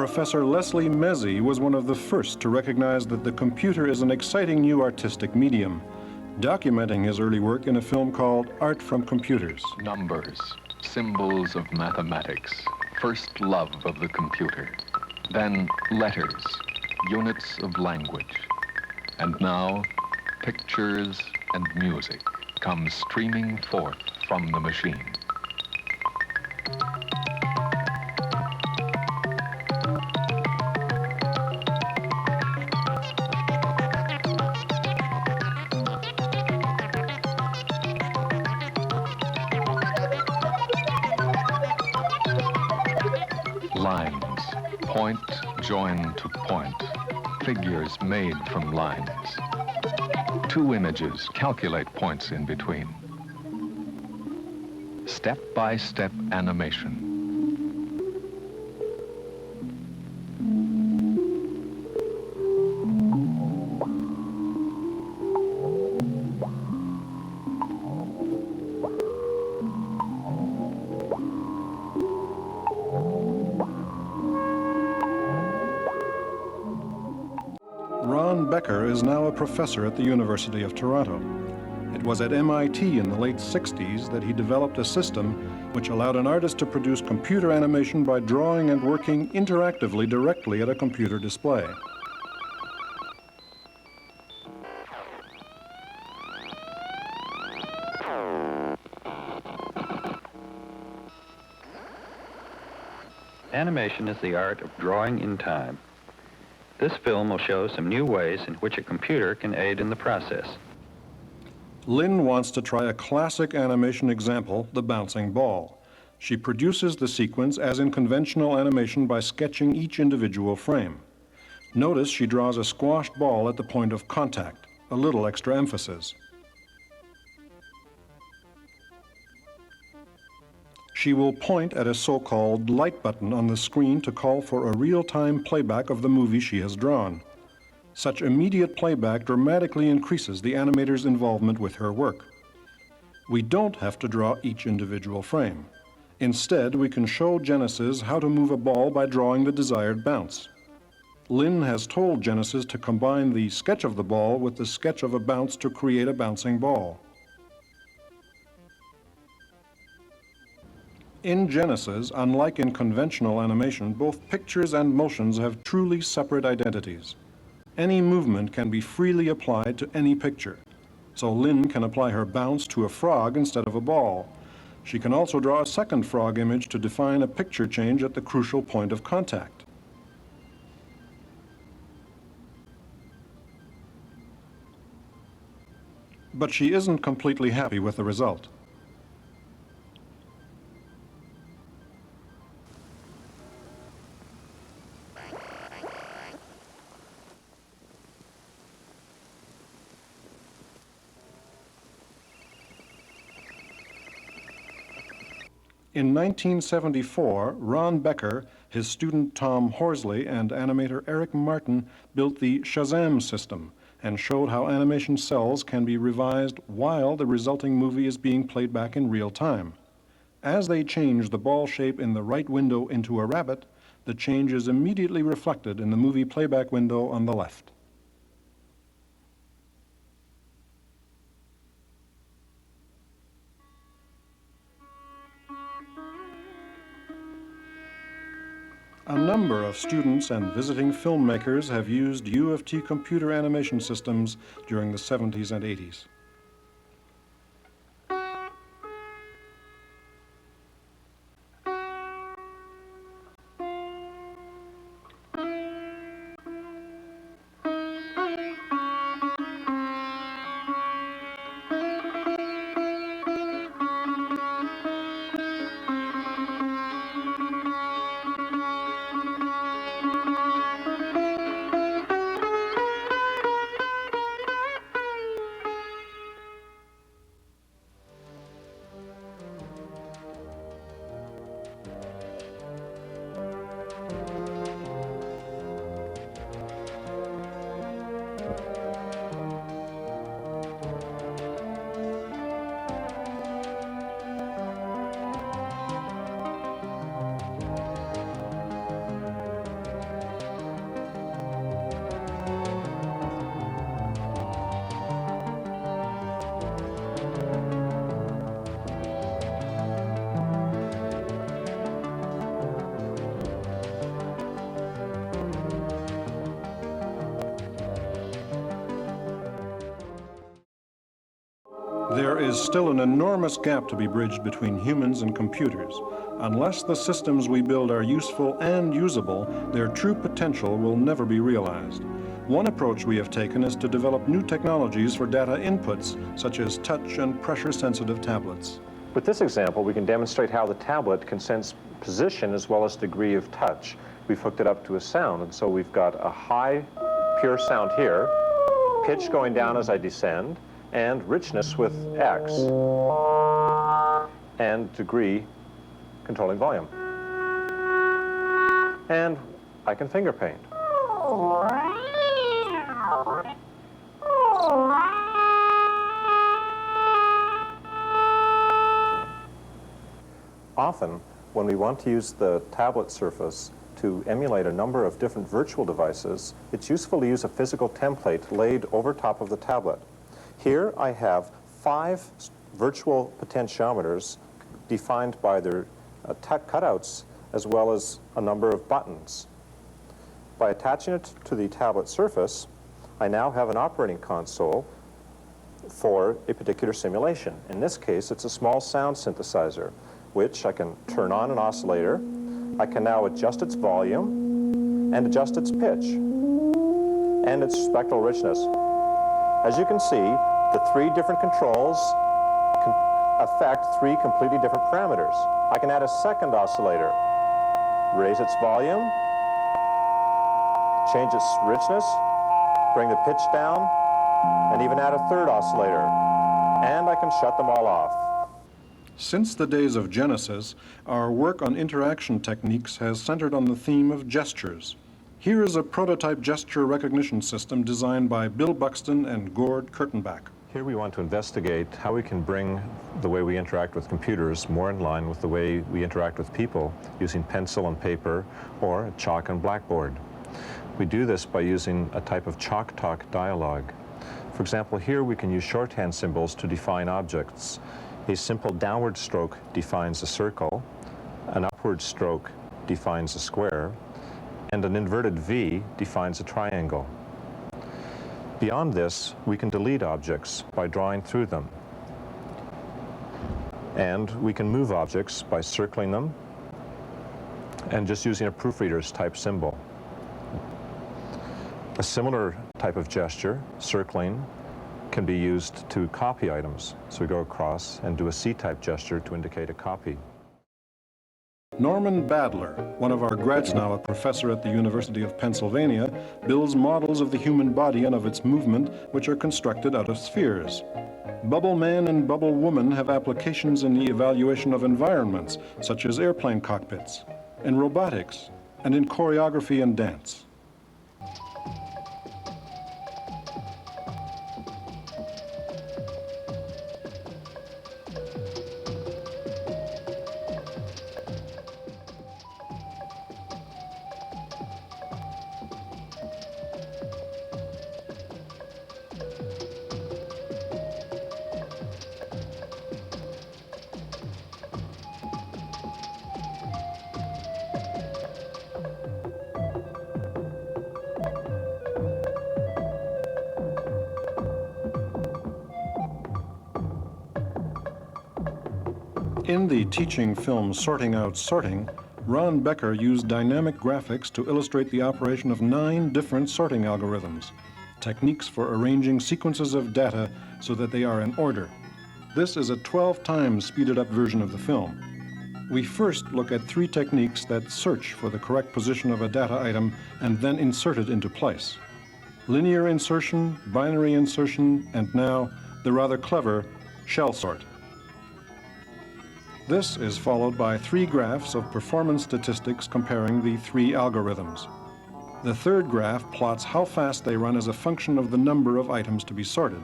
Professor Leslie Mezei was one of the first to recognize that the computer is an exciting new artistic medium, documenting his early work in a film called Art from Computers. Numbers, symbols of mathematics, first love of the computer. Then letters, units of language. And now, pictures and music come streaming forth from the machine. Lines, point join to point, figures made from lines. Two images, calculate points in between. Step-by-step animation. Baecker is now a professor at the University of Toronto. It was at MIT in the late 60s that he developed a system which allowed an artist to produce computer animation by drawing and working interactively directly at a computer display. Animation is the art of drawing in time. This film will show some new ways in which a computer can aid in the process. Lynn wants to try a classic animation example, the bouncing ball. She produces the sequence as in conventional animation by sketching each individual frame. Notice she draws a squashed ball at the point of contact, a little extra emphasis. She will point at a so-called light button on the screen to call for a real-time playback of the movie she has drawn. Such immediate playback dramatically increases the animator's involvement with her work. We don't have to draw each individual frame. Instead, we can show Genesis how to move a ball by drawing the desired bounce. Lynn has told Genesis to combine the sketch of the ball with the sketch of a bounce to create a bouncing ball. In Genesis, unlike in conventional animation, both pictures and motions have truly separate identities. Any movement can be freely applied to any picture. So Lynn can apply her bounce to a frog instead of a ball. She can also draw a second frog image to define a picture change at the crucial point of contact. But she isn't completely happy with the result. In 1974, Ron Baecker, his student Tom Horsley, and animator Eric Martin built the Shazam system and showed how animation cells can be revised while the resulting movie is being played back in real time. As they change the ball shape in the right window into a rabbit, the change is immediately reflected in the movie playback window on the left. A number of students and visiting filmmakers have used U of T computer animation systems during the 70s and 80s. There is still an enormous gap to be bridged between humans and computers. Unless the systems we build are useful and usable, their true potential will never be realized. One approach we have taken is to develop new technologies for data inputs, such as touch and pressure-sensitive tablets. With this example, we can demonstrate how the tablet can sense position as well as degree of touch. We've hooked it up to a sound, and so we've got a high, pure sound here, pitch going down as I descend, and richness with X, and degree controlling volume. And I can finger paint. Often, when we want to use the tablet surface to emulate a number of different virtual devices, it's useful to use a physical template laid over top of the tablet. Here I have 5 virtual potentiometers defined by their cutouts as well as a number of buttons. By attaching it to the tablet surface, I now have an operating console for a particular simulation. In this case, it's a small sound synthesizer, which I can turn on an oscillator. I can now adjust its volume and adjust its pitch and its spectral richness. As you can see, the 3 different controls can affect 3 completely different parameters. I can add a second oscillator, raise its volume, change its richness, bring the pitch down, and even add a third oscillator. And I can shut them all off. Since the days of Genesis, our work on interaction techniques has centered on the theme of gestures. Here is a prototype gesture recognition system designed by Bill Buxton and Gord Kurtenbach. Here we want to investigate how we can bring the way we interact with computers more in line with the way we interact with people using pencil and paper or chalk and blackboard. We do this by using a type of chalk talk dialogue. For example, here we can use shorthand symbols to define objects. A simple downward stroke defines a circle, an upward stroke defines a square, and an inverted V defines a triangle. Beyond this, we can delete objects by drawing through them. And we can move objects by circling them and just using a proofreader's type symbol. A similar type of gesture, circling, can be used to copy items. So we go across and do a C-type gesture to indicate a copy. Norman Badler, one of our grads now a professor at the University of Pennsylvania, builds models of the human body and of its movement which are constructed out of spheres. Bubble Man and Bubble Woman have applications in the evaluation of environments, such as airplane cockpits, in robotics, and in choreography and dance. In the teaching film Sorting Out Sorting, Ron Baecker used dynamic graphics to illustrate the operation of 9 different sorting algorithms, techniques for arranging sequences of data so that they are in order. This is a 12 times speeded up version of the film. We first look at 3 techniques that search for the correct position of a data item and then insert it into place. Linear insertion, binary insertion, and now the rather clever shell sort. This is followed by 3 graphs of performance statistics comparing the 3 algorithms. The third graph plots how fast they run as a function of the number of items to be sorted.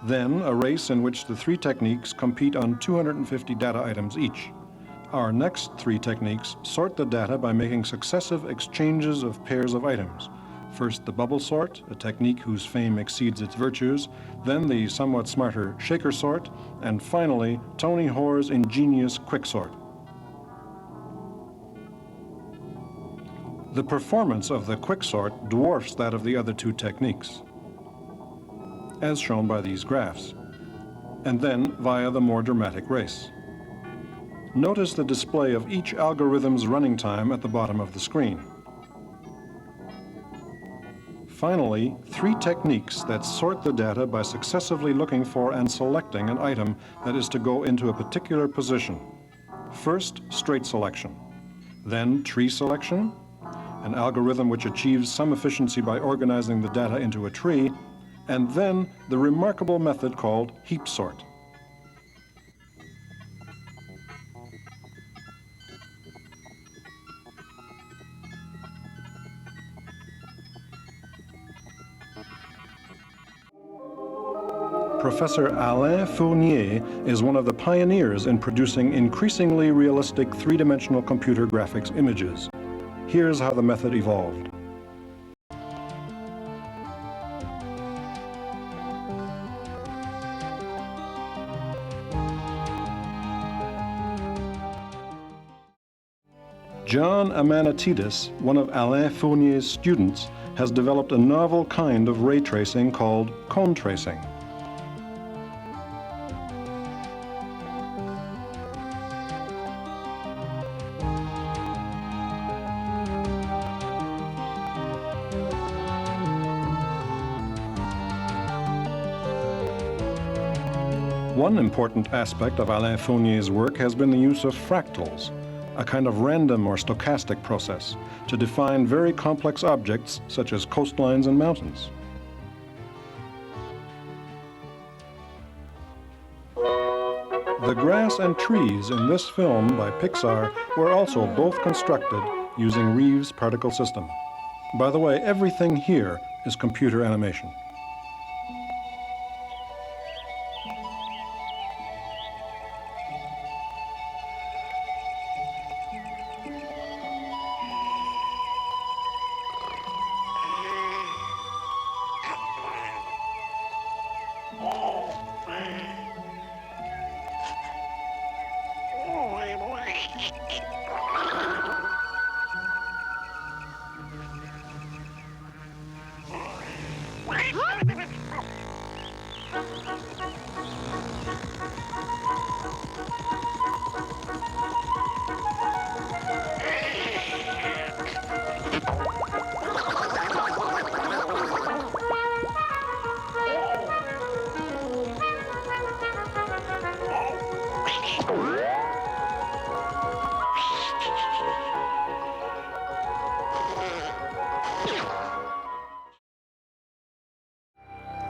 Then a race in which the 3 techniques compete on 250 data items each. Our next 3 techniques sort the data by making successive exchanges of pairs of items. First the bubble sort, a technique whose fame exceeds its virtues, then the somewhat smarter shaker sort, and finally Tony Hoare's ingenious quick sort. The performance of the quick sort dwarfs that of the other 2 techniques, as shown by these graphs. and then via the more dramatic race. Notice the display of each algorithm's running time at the bottom of the screen. Finally, 3 techniques that sort the data by successively looking for and selecting an item that is to go into a particular position. First, straight selection, then tree selection, an algorithm which achieves some efficiency by organizing the data into a tree, and then the remarkable method called heap sort. Professor Alain Fournier is one of the pioneers in producing increasingly realistic three-dimensional computer graphics images. Here's how the method evolved. John Amanatidis, one of Alain Fournier's students, has developed a novel kind of ray tracing called cone tracing. One important aspect of Alain Fournier's work has been the use of fractals, a kind of random or stochastic process, to define very complex objects such as coastlines and mountains. The grass and trees in this film by Pixar were also both constructed using Reeves' particle system. By the way, everything here is computer animation.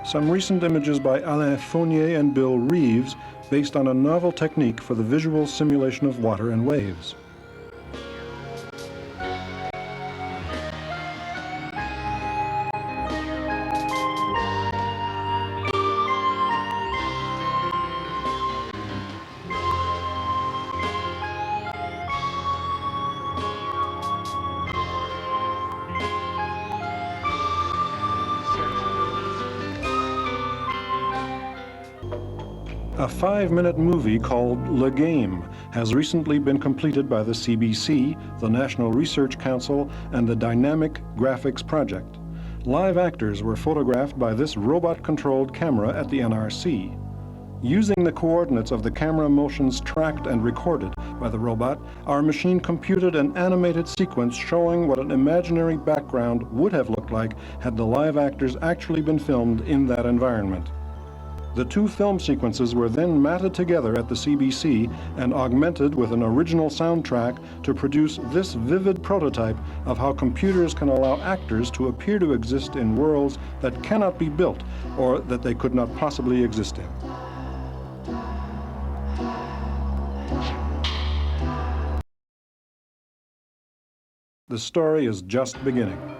Some recent images by Alain Fournier and Bill Reeves based on a novel technique for the visual simulation of water and waves. A 5-minute movie called Le Game has recently been completed by the CBC, the National Research Council, and the Dynamic Graphics Project. Live actors were photographed by this robot-controlled camera at the NRC. Using the coordinates of the camera motions tracked and recorded by the robot, our machine computed an animated sequence showing what an imaginary background would have looked like had the live actors actually been filmed in that environment. The 2 film sequences were then matted together at the CBC and augmented with an original soundtrack to produce this vivid prototype of how computers can allow actors to appear to exist in worlds that cannot be built or that they could not possibly exist in. The story is just beginning.